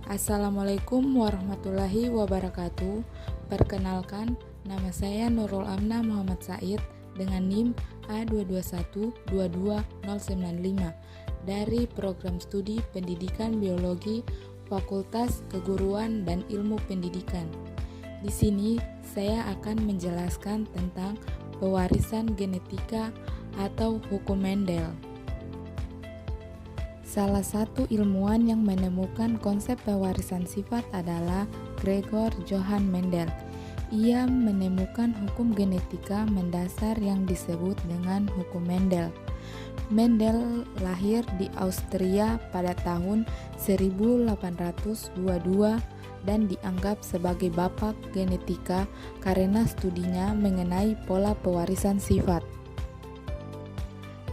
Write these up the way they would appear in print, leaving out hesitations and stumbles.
Assalamualaikum warahmatullahi wabarakatuh. Perkenalkan, nama saya Nurul Amna Muhammad Said dengan NIM A221229095 dari Program Studi Pendidikan Biologi Fakultas Keguruan dan Ilmu Pendidikan. Di sini saya akan menjelaskan tentang pewarisan genetika atau hukum Mendel. Salah satu ilmuwan yang menemukan konsep pewarisan sifat adalah Gregor Johann Mendel. Ia menemukan hukum genetika mendasar yang disebut dengan hukum Mendel. Mendel lahir di Austria pada tahun 1822 dan dianggap sebagai bapak genetika karena studinya mengenai pola pewarisan sifat.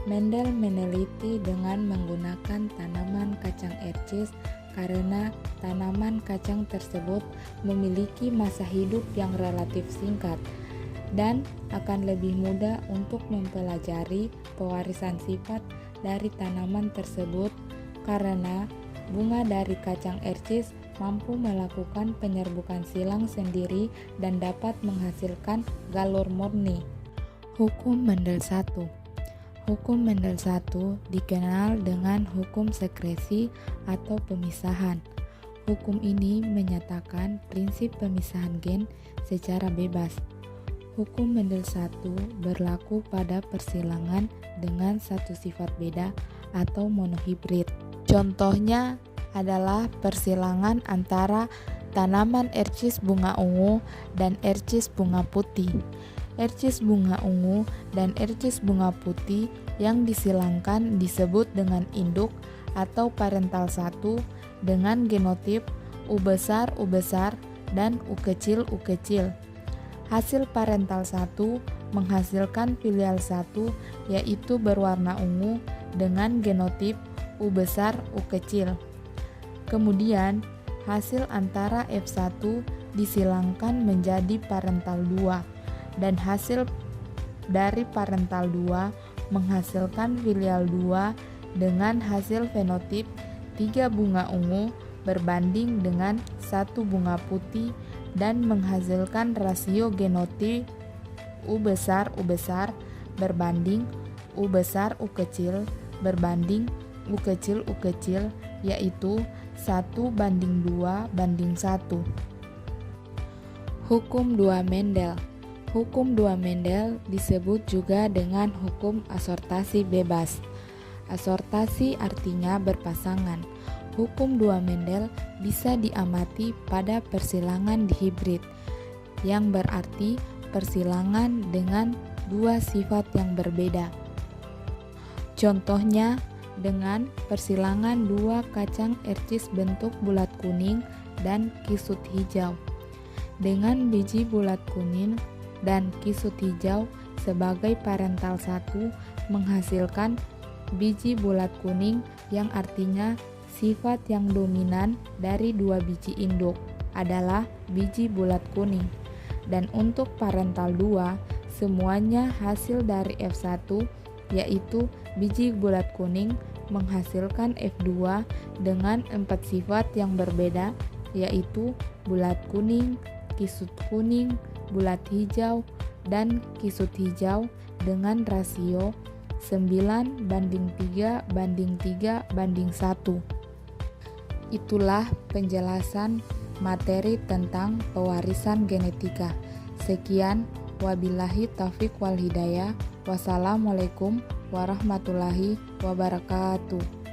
Mendel meneliti dengan menggunakan tanaman kacang ercis karena tanaman kacang tersebut memiliki masa hidup yang relatif singkat dan akan lebih mudah untuk mempelajari pewarisan sifat dari tanaman tersebut karena bunga dari kacang ercis mampu melakukan penyerbukan silang sendiri dan dapat menghasilkan galur murni. Hukum Mendel 1. Hukum Mendel 1 dikenal dengan hukum sekresi atau pemisahan. Hukum ini menyatakan prinsip pemisahan gen secara bebas. Hukum Mendel 1 berlaku pada persilangan dengan satu sifat beda atau monohibrid. Contohnya adalah persilangan antara tanaman ercis bunga ungu dan ercis bunga putih. Ercis bunga ungu dan ercis bunga putih yang disilangkan disebut dengan induk atau parental 1 dengan genotip U besar dan U kecil. Hasil parental 1 menghasilkan filial 1 yaitu berwarna ungu dengan genotip U besar U kecil. Kemudian hasil antara F1 disilangkan menjadi parental 2 dan hasil dari parental 2 menghasilkan filial 2 dengan hasil fenotip 3 bunga ungu berbanding dengan 1 bunga putih dan menghasilkan rasio genotip U besar berbanding U besar U kecil berbanding U kecil yaitu 1:2:1. Hukum 2 Mendel. Hukum 2 Mendel disebut juga dengan hukum asortasi bebas. Asortasi artinya berpasangan. Hukum 2 Mendel bisa diamati pada persilangan dihibrid, yang berarti persilangan dengan dua sifat yang berbeda. Contohnya dengan persilangan dua kacang ercis bentuk bulat kuning dan kisut hijau. Dengan biji bulat kuning dan kisut hijau sebagai parental 1 menghasilkan biji bulat kuning yang artinya sifat yang dominan dari dua biji induk adalah biji bulat kuning. Dan untuk parental 2 semuanya hasil dari F1 yaitu biji bulat kuning menghasilkan F2 dengan 4 sifat yang berbeda yaitu bulat kuning, kisut kuning, bulat hijau, dan kisut hijau dengan rasio 9:3:3:1. Itulah penjelasan materi tentang pewarisan genetika. Sekian, wabillahi taufiq wal hidayah. Wassalamualaikum warahmatullahi wabarakatuh.